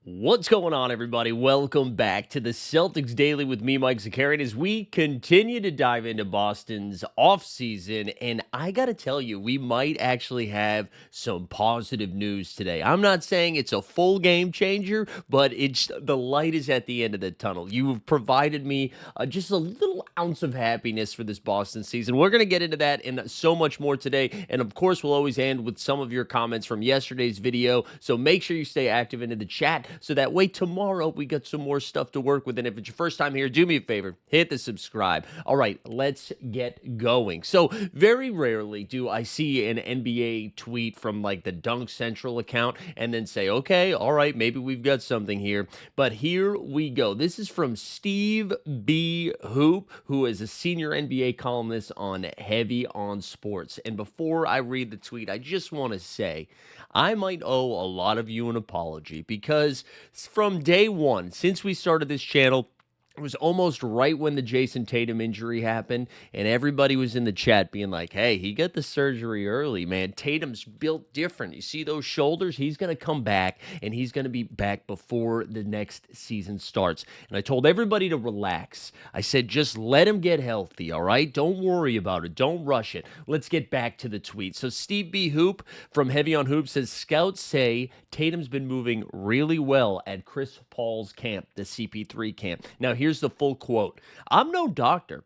What's going on, everybody? Welcome back to the Celtics Daily with me, Mike Zakarian, as we continue to dive into Boston's offseason. And I got to tell you, we might actually have some positive news today. I'm not saying it's a full game changer, but it's the light is at the end of the tunnel. You've provided me just a little ounce of happiness for this Boston season. We're going to get into that and so much more today. And of course, we'll always end with some of your comments from yesterday's video. So make sure you stay active into the chat. So that way tomorrow we got some more stuff to work with. And if it's your first time here, do me a favor, hit the subscribe. All right, let's get going. So very rarely do I see an NBA tweet from like the Dunk Central account and then say, okay, all right, maybe we've got something here. But here we go. This is from Steve B. Hoop, who is a senior NBA columnist on Heavy on Sports. And before I read the tweet, I just want to say, I might owe a lot of you an apology because from day one, since we started this channel, it was almost right when the Jayson Tatum injury happened, and everybody was in the chat being like, hey, he got the surgery early, man. Tatum's built different. You see those shoulders? He's going to come back, and he's going to be back before the next season starts. And I told everybody to relax. I said, just let him get healthy, all right? Don't worry about it. Don't rush it. Let's get back to the tweet. So Steve B. Hoop from Heavy on Hoop says, scouts say Tatum's been moving really well at Chris Paul's camp, the CP3 camp. Now, here's the full quote. I'm no doctor,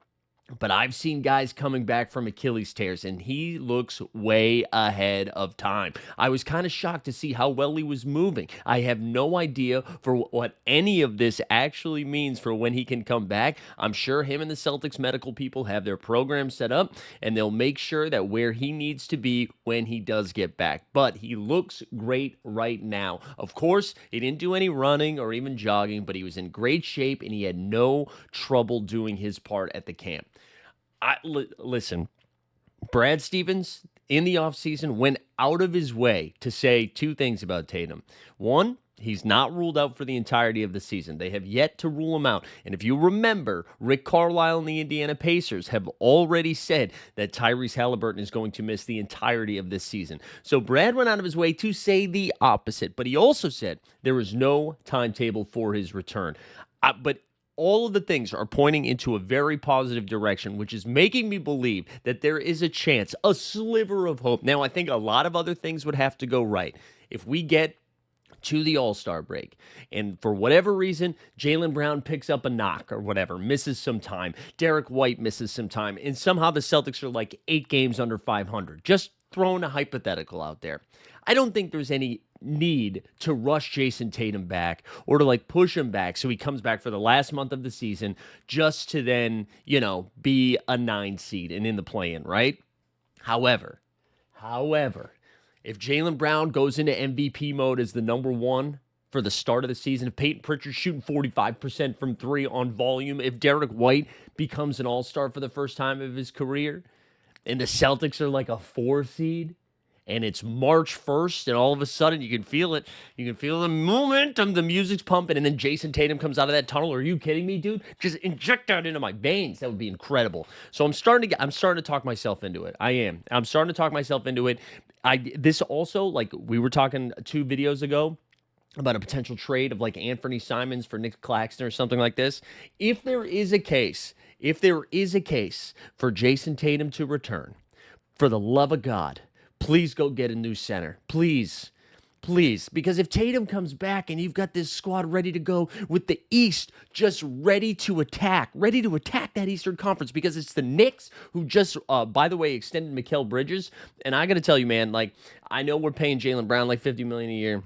but I've seen guys coming back from Achilles tears, and he looks way ahead of time. I was kind of shocked to see how well he was moving. I have no idea for what any of this actually means for when he can come back. I'm sure him and the Celtics medical people have their program set up, and they'll make sure that where he needs to be when he does get back. But he looks great right now. Of course, he didn't do any running or even jogging, but he was in great shape, and he had no trouble doing his part at the camp. Listen, Brad Stevens in the offseason went out of his way to say two things about Tatum. One, he's not ruled out for the entirety of the season. They have yet to rule him out. And if you remember, Rick Carlisle and the Indiana Pacers have already said that Tyrese Halliburton is going to miss the entirety of this season. So Brad went out of his way to say the opposite. But he also said there is no timetable for his return. But all of the things are pointing into a very positive direction, which is making me believe that there is a chance, a sliver of hope. Now, I think a lot of other things would have to go right. If we get to the All-Star break, and for whatever reason, Jaylen Brown picks up a knock or whatever, misses some time, Derek White misses some time, and somehow the Celtics are like 8 games under 500. Just throwing a hypothetical out there. I don't think there's any need to rush Jayson Tatum back or to like push him back so he comes back for the last month of the season just to then, be a 9 seed and in the play-in, right? However, if Jaylen Brown goes into MVP mode as the number 1 for the start of the season, if Peyton Pritchard's shooting 45% from 3 on volume, if Derek White becomes an all-star for the first time of his career, and the Celtics are like a 4 seed, and it's March 1st, and all of a sudden you can feel it. You can feel the momentum, the music's pumping, and then Jayson Tatum comes out of that tunnel. Are you kidding me, dude? Just inject that into my veins. That would be incredible. So I'm starting to talk myself into it. I am. I'm starting to talk myself into it. This also, like we were talking 2 videos ago, about a potential trade of like Anthony Simons for Nick Claxton or something like this. If there is a case for Jayson Tatum to return, for the love of God, please go get a new center. Please. Because if Tatum comes back and you've got this squad ready to go with the East just ready to attack that Eastern Conference, because it's the Knicks who just, by the way, extended Mikal Bridges. And I got to tell you, man, like, I know we're paying Jaylen Brown like $50 million a year,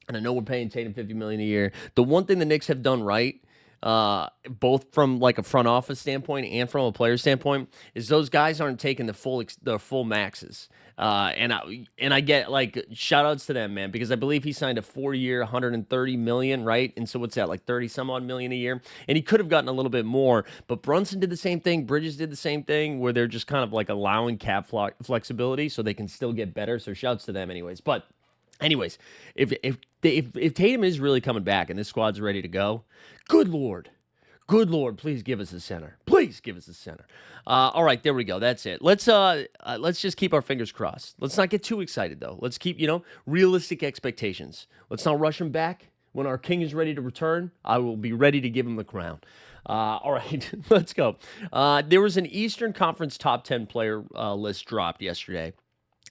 and I know we're paying Tatum $50 million a year. The one thing the Knicks have done right, both from like a front office standpoint and from a player standpoint, is those guys aren't taking the full maxes. And I get like shout outs to them, man, because I believe he signed a 4-year, $130 million, right? And so what's that, like 30 some odd million a year? And he could have gotten a little bit more, but Brunson did the same thing. Bridges did the same thing, where they're just kind of like allowing cap flexibility so they can still get better. So shouts to them anyways. But anyways, if Tatum is really coming back and this squad's ready to go, good Lord, please give us a center. Please give us a center. All right, there we go. That's it. Let's just keep our fingers crossed. Let's not get too excited though. Let's keep realistic expectations. Let's not rush him back. When our king is ready to return, I will be ready to give him the crown. All right, let's go. There was an Eastern Conference top 10 player list dropped yesterday.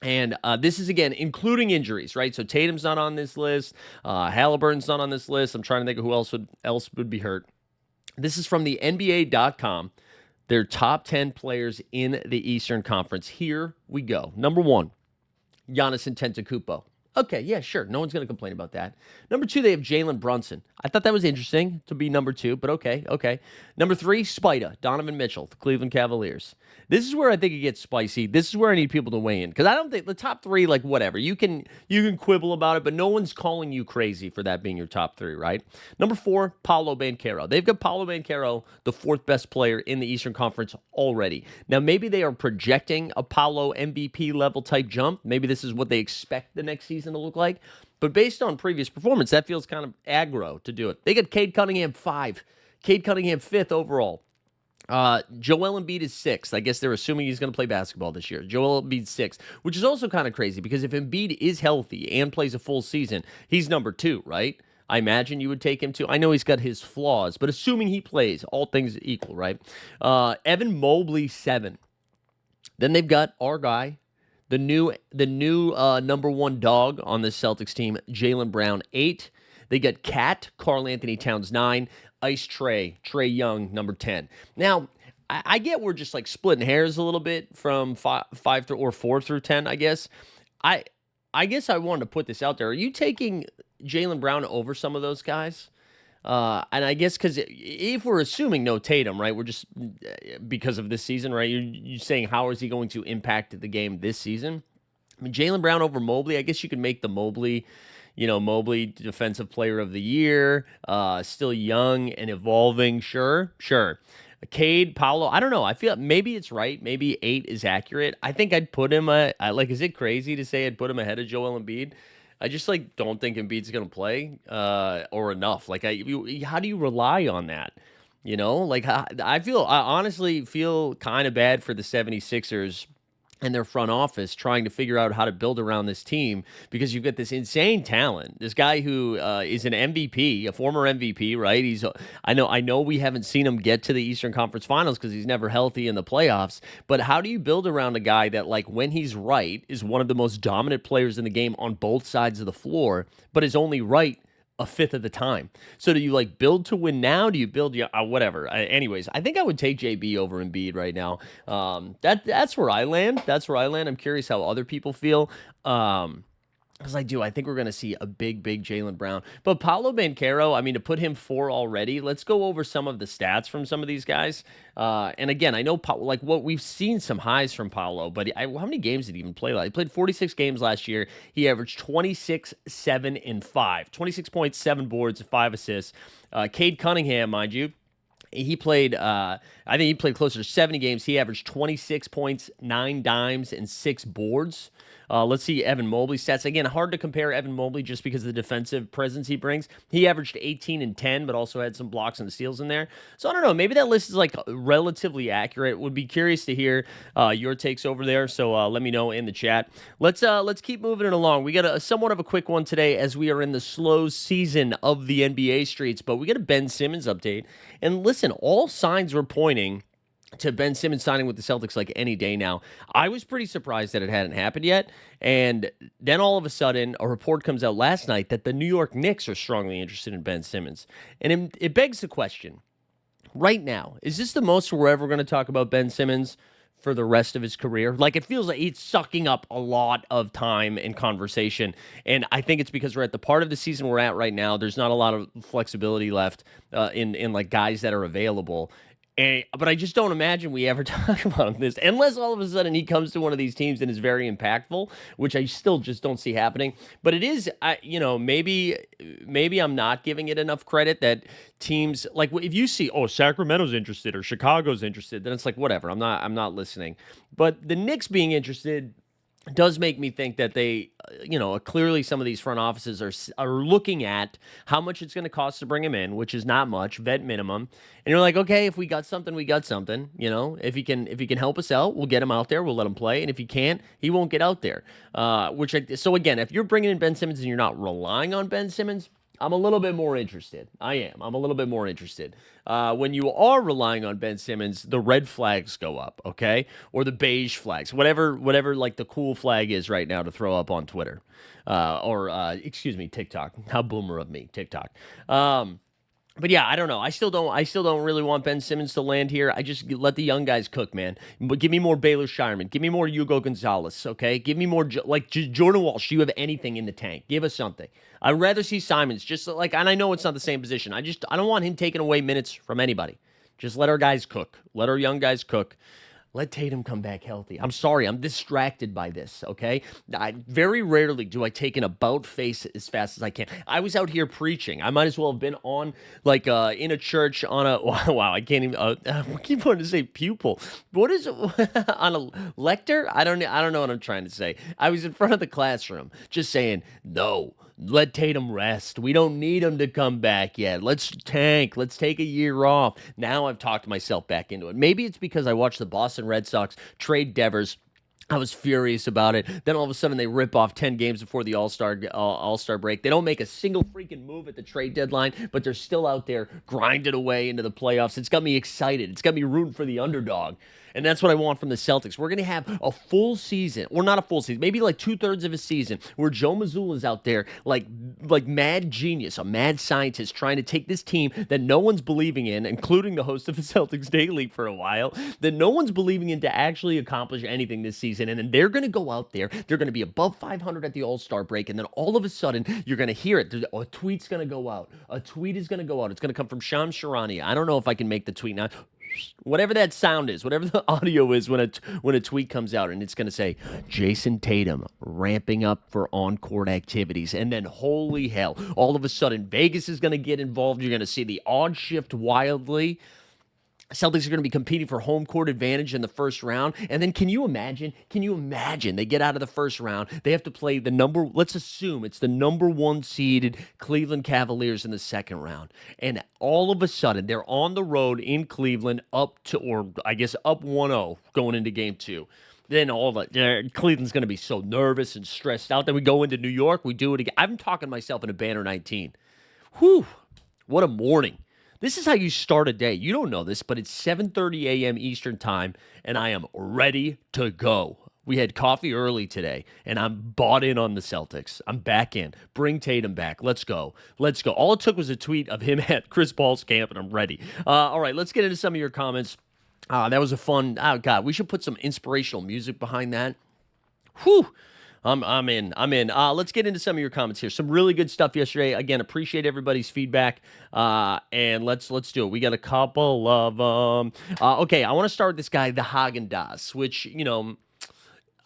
And this is, again, including injuries, right? So Tatum's not on this list. Halliburton's not on this list. I'm trying to think of who else would be hurt. This is from the NBA.com. Their top 10 players in the Eastern Conference. Here we go. Number 1, Giannis Antetokounmpo. Okay, yeah, sure. No one's going to complain about that. Number 2, they have Jalen Brunson. I thought that was interesting to be number 2, but okay. Number 3, Spida, Donovan Mitchell, the Cleveland Cavaliers. This is where I think it gets spicy. This is where I need people to weigh in, because I don't think the top 3, like, whatever. You can quibble about it, but no one's calling you crazy for that being your top 3, right? Number 4, Paolo Banchero. They've got Paolo Banchero, the 4th best player in the Eastern Conference already. Now, maybe they are projecting a Paolo MVP level type jump. Maybe this is what they expect the next season to look like. But based on previous performance, that feels kind of aggro to do it. They got Cade Cunningham 5. Cade Cunningham 5th overall. Joel Embiid is 6th. I guess they're assuming he's going to play basketball this year. Joel Embiid 6th, which is also kind of crazy because if Embiid is healthy and plays a full season, he's number 2, right? I imagine you would take him too. I know he's got his flaws, but assuming he plays, all things equal, right? Evan Mobley 7. Then they've got our guy, the new number 1 dog on the Celtics team, Jaylen Brown 8. They got Cat, Karl Anthony Towns 9. Ice Trae Young, number 10. Now, I get we're just like splitting hairs a little bit from 5 or 4 through 10, I guess. I guess I wanted to put this out there. Are you taking Jaylen Brown over some of those guys? And I guess because if we're assuming no Tatum, right, we're just because of this season, right, you're saying how is he going to impact the game this season? I mean, Jaylen Brown over Mobley, I guess you could make the Mobley Defensive Player of the Year, still young and evolving, sure. Cade, Paolo, I don't know. I feel maybe it's right. Maybe 8 is accurate. I think I'd put him, is it crazy to say I'd put him ahead of Joel Embiid? I just, don't think Embiid's going to play or enough. How do you rely on that? I honestly feel kind of bad for the 76ers and their front office trying to figure out how to build around this team because you've got this insane talent. This guy who is an MVP, a former MVP, right? I know we haven't seen him get to the Eastern Conference Finals because he's never healthy in the playoffs. But how do you build around a guy that, when he's right, is one of the most dominant players in the game on both sides of the floor, but is only right a fifth of the time? So do you build to win now? Do you build whatever? Anyways, I think I would take JB over Embiid right now. That's where I land. I'm curious how other people feel. Because I think we're going to see a big Jaylen Brown. But Paolo Banchero, to put him 4 already, let's go over some of the stats from some of these guys. And again, I know, what we've seen some highs from Paolo, but how many games did he even play? He played 46 games last year. He averaged 26, 7, and 5. 26 points, 7 boards, 5 assists. Cade Cunningham, mind you, he played, I think he played closer to 70 games. He averaged 26 points, 9 dimes, and 6 boards. Let's see Evan Mobley's stats. Again, hard to compare Evan Mobley just because of the defensive presence he brings. He averaged 18 and 10, but also had some blocks and steals in there. So I don't know. Maybe that list is relatively accurate. Would be curious to hear your takes over there. So let me know in the chat. Let's keep moving it along. We got a somewhat of a quick one today as we are in the slow season of the NBA streets, but we got a Ben Simmons update. And listen, all signs were pointing to Ben Simmons signing with the Celtics any day now. I was pretty surprised that it hadn't happened yet. And then all of a sudden, a report comes out last night that the New York Knicks are strongly interested in Ben Simmons. And it begs the question, right now, is this the most we're ever going to talk about Ben Simmons for the rest of his career? It feels like he's sucking up a lot of time and conversation. And I think it's because we're at the part of the season we're at right now. There's not a lot of flexibility left in guys that are available. But I just don't imagine we ever talk about this unless all of a sudden he comes to one of these teams and is very impactful, which I still just don't see happening. But it is, maybe I'm not giving it enough credit that teams if you see, Sacramento's interested or Chicago's interested, then it's whatever. I'm not listening. But the Knicks being interested does make me think that they, clearly some of these front offices are looking at how much it's going to cost to bring him in, which is not much, vet minimum. And you're okay, if we got something, we got something. If he can help us out, we'll get him out there, we'll let him play. And if he can't, he won't get out there. So again, if you're bringing in Ben Simmons and you're not relying on Ben Simmons, I'm a little bit more interested. I am. I'm a little bit more interested. When you are relying on Ben Simmons, the red flags go up, okay, or the beige flags, whatever like the cool flag is right now to throw up on Twitter, or excuse me, TikTok. How boomer of me, TikTok. But yeah, I don't know. I still don't really want Ben Simmons to land here. I just let the young guys cook, man. But give me more Baylor Shireman. Give me more Hugo Gonzalez. Okay, give me more Jordan Walsh. You have anything in the tank? Give us something. I'd rather see Simons. Just like, and I know it's not the same position. I don't want him taking away minutes from anybody. Just let our guys cook. Let our young guys cook. Let Tatum come back healthy. I'm sorry, I'm distracted by this, okay? Very rarely do I take an about face as fast as I can. I was out here preaching. I might as well have been on, like, in a church on a, wow, I can't even, I keep wanting to say pupil. What is it? On a lector? I don't know what I'm trying to say. I was in front of the classroom just saying, no. Let Tatum rest. We don't need him to come back yet. Let's tank. Let's take a year off. Now I've talked myself back into it. Maybe it's because I watched the Boston Red Sox trade Devers. I was furious about it. Then all of a sudden they rip off 10 games before the All-Star break. They don't make a single freaking move at the trade deadline, but they're still out there grinding away into the playoffs. It's got me excited. It's got me rooting for the underdog. And that's what I want from the Celtics. We're going to have a full season, or not a full season, maybe like 2/3 of a season, where Joe Mazzulla's out there like mad genius, a mad scientist, trying to take this team that no one's believing in, including the host of the Celtics Daily for a while, that no one's believing in to actually accomplish anything this season. And then they're going to go out there, they're going to be above 500 at the All-Star break, and then all of a sudden, you're going to hear it. A tweet's going to go out. A tweet is going to go out. It's going to come from Shams Charania. I don't know if I can make the tweet now. Whatever that sound is, whatever the audio is when a tweet comes out, and it's going to say Jayson Tatum ramping up for on-court activities, and then holy hell, all of a sudden Vegas is going to get involved. You're going to see the odds shift wildly. Celtics are going to be competing for home court advantage in the first round. And then can you imagine? They get out of the first round. They have to play let's assume it's the number 1 seeded Cleveland Cavaliers in the second round. And all of a sudden, they're on the road in Cleveland up 1-0 going into game 2. Then Cleveland's going to be so nervous and stressed out. Then we go into New York. We do it again. I'm talking myself in a banner 19. Whew, what a morning. This is how you start a day. You don't know this, but it's 7:30 a.m. Eastern time, and I am ready to go. We had coffee early today, and I'm bought in on the Celtics. I'm back in. Bring Tatum back. Let's go. Let's go. All it took was a tweet of him at Chris Paul's camp, and I'm ready. All right, let's get into some of your comments. That was a fun, oh, God, we should put some inspirational music behind that. Whew. I'm in. Let's get into some of your comments here. Some really good stuff yesterday. Again, appreciate everybody's feedback. And let's do it. We got a couple of them. Okay, I want to start with this guy, the Haagen-Dazs, which,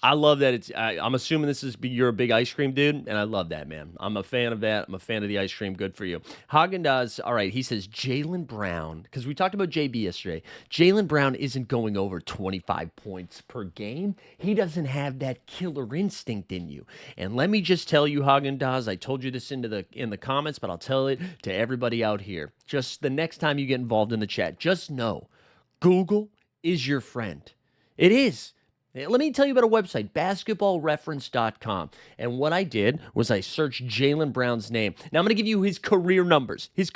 I love that I'm assuming you're a big ice cream dude, and I love that, man. I'm a fan of that. I'm a fan of the ice cream. Good for you. Haagen-Dazs, all right, he says Jaylen Brown, because we talked about JB yesterday. Jaylen Brown isn't going over 25 points per game. He doesn't have that killer instinct in you. And let me just tell you, Haagen-Dazs, I told you this in the comments, but I'll tell it to everybody out here. Just the next time you get involved in the chat, just know Google is your friend. It is. Let me tell you about a website, basketballreference.com. And what I did was I searched Jaylen Brown's name. Now I'm going to give you his career numbers. He's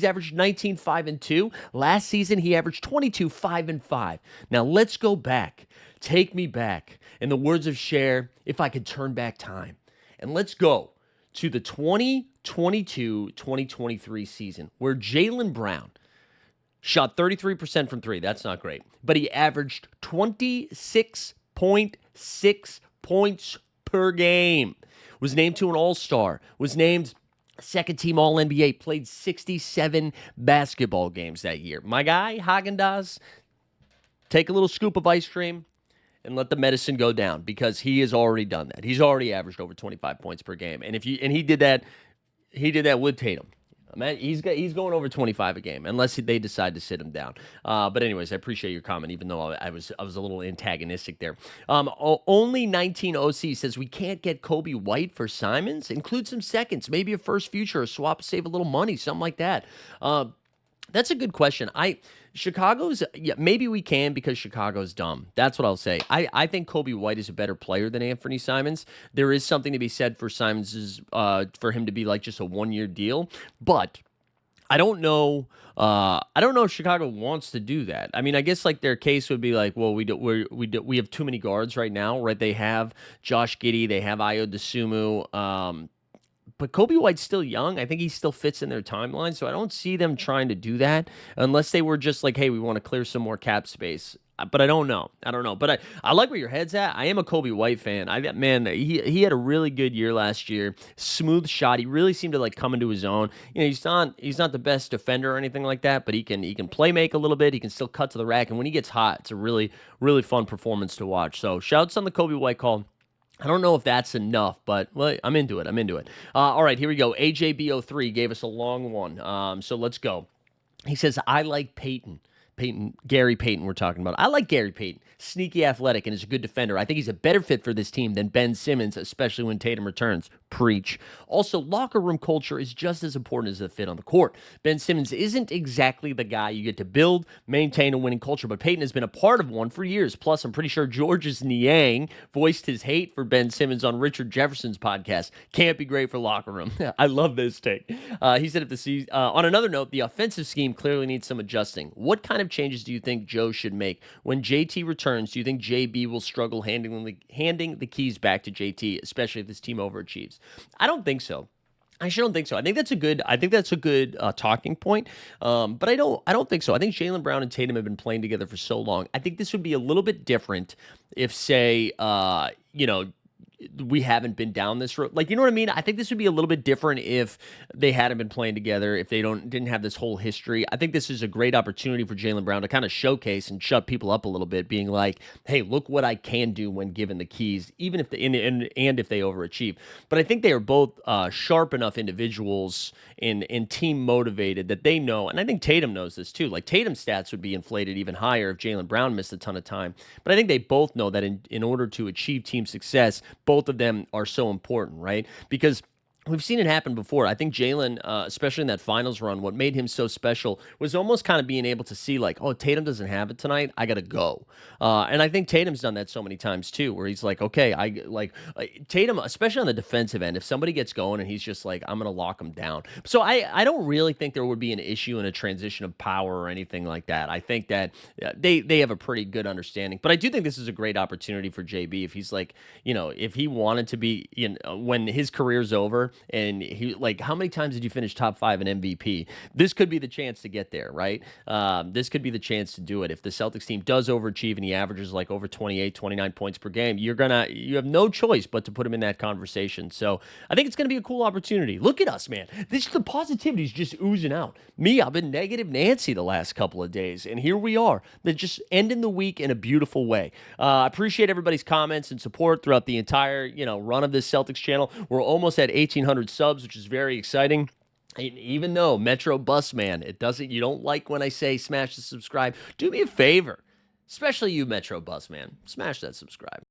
averaged 19, 5, and 2. Last season, he averaged 22, 5, and 5. Now let's go back. Take me back. In the words of Cher, if I could turn back time. And let's go to the 2022-2023 season, where Jaylen Brown shot 33% from 3. That's not great. But he averaged 26.6 points per game. Was named to an All-Star. Was named second-team All-NBA. Played 67 basketball games that year. My guy, Haagen-Dazs, take a little scoop of ice cream and let the medicine go down, because he has already done that. He's already averaged over 25 points per game. And he did that with Tatum. Man, he's going over 25 a game, unless they decide to sit him down. But anyways, I appreciate your comment, even though I was a little antagonistic there. Only 19 OC says we can't get Kobe White for Simons. Include some seconds, maybe a first future, a swap, save a little money, something like that. That's a good question. Chicago's yeah, maybe we can because Chicago's dumb. That's what I'll say. I think Kobe White is a better player than Anthony Simons. There is something to be said for Simons's for him to be like just a 1 year deal, but I don't know. I don't know if Chicago wants to do that. I mean, I guess like their case would be like, well, we have too many guards right now, right? They have Josh Giddey, they have Ayo Dosunmu. But Kobe White's still young. I think he still fits in their timeline. So I don't see them trying to do that unless they were just like, hey, we want to clear some more cap space. But I don't know. I don't know. But I like where your head's at. I am a Kobe White fan. Man, he had a really good year last year. Smooth shot. He really seemed to like come into his own. He's not the best defender or anything like that, but he can play make a little bit. He can still cut to the rack. And when he gets hot, it's a really, really fun performance to watch. So shouts on the Kobe White call. I don't know if that's enough, but well, I'm into it. I'm into it. All right, here we go. AJBO3 gave us a long one. So let's go. He says, I like Peyton. Gary Payton, we're talking about. I like Gary Payton. Sneaky athletic and is a good defender. I think he's a better fit for this team than Ben Simmons, especially when Tatum returns. Preach. Also, locker room culture is just as important as the fit on the court. Ben Simmons isn't exactly the guy you get to build, maintain a winning culture, but Payton has been a part of one for years. Plus, I'm pretty sure Georges Niang voiced his hate for Ben Simmons on Richard Jefferson's podcast. Can't be great for locker room. I love this take. He said, on another note, the offensive scheme clearly needs some adjusting. What kind of changes do you think Joe should make? When JT returns, do you think JB will struggle handing the keys back to JT, especially if this team overachieves? I don't think so. I actually don't think so. I think that's a good talking point. But I don't think so. I think Jaylen Brown and Tatum have been playing together for so long. I think this would be a little bit different if, say, we haven't been down this road. Like, you know what I mean? I think this would be a little bit different if they hadn't been playing together, if they didn't have this whole history. I think this is a great opportunity for Jaylen Brown to kind of showcase and shut people up a little bit, being like, hey, look what I can do when given the keys, even if and if they overachieve. But I think they are both sharp enough individuals and team motivated that they know, and I think Tatum knows this too. Like, Tatum's stats would be inflated even higher if Jaylen Brown missed a ton of time. But I think they both know that in order to achieve team success, both of them are so important, right? Because we've seen it happen before. I think Jaylen, especially in that finals run, what made him so special was almost kind of being able to see like, oh, Tatum doesn't have it tonight. I got to go. And I think Tatum's done that so many times too, where he's like, okay, Tatum, especially on the defensive end, if somebody gets going and he's just like, I'm going to lock him down. So I don't really think there would be an issue in a transition of power or anything like that. I think that they have a pretty good understanding. But I do think this is a great opportunity for JB if he's like, if he wanted to be, when his career's over, and he like, how many times did you finish top 5 in MVP? This could be the chance to get there, right? This could be the chance to do it. If the Celtics team does overachieve and he averages like over 28, 29 points per game, you have no choice but to put him in that conversation. So I think it's going to be a cool opportunity. Look at us, man. The positivity is just oozing out. I've been negative Nancy the last couple of days, and here we are. They're just ending the week in a beautiful way. I appreciate everybody's comments and support throughout the entire, run of this Celtics channel. We're almost at 1,800 subs, which is very exciting. Even though Metro Bus Man, you don't like when I say smash the subscribe, do me a favor, especially you, Metro Bus Man, smash that subscribe.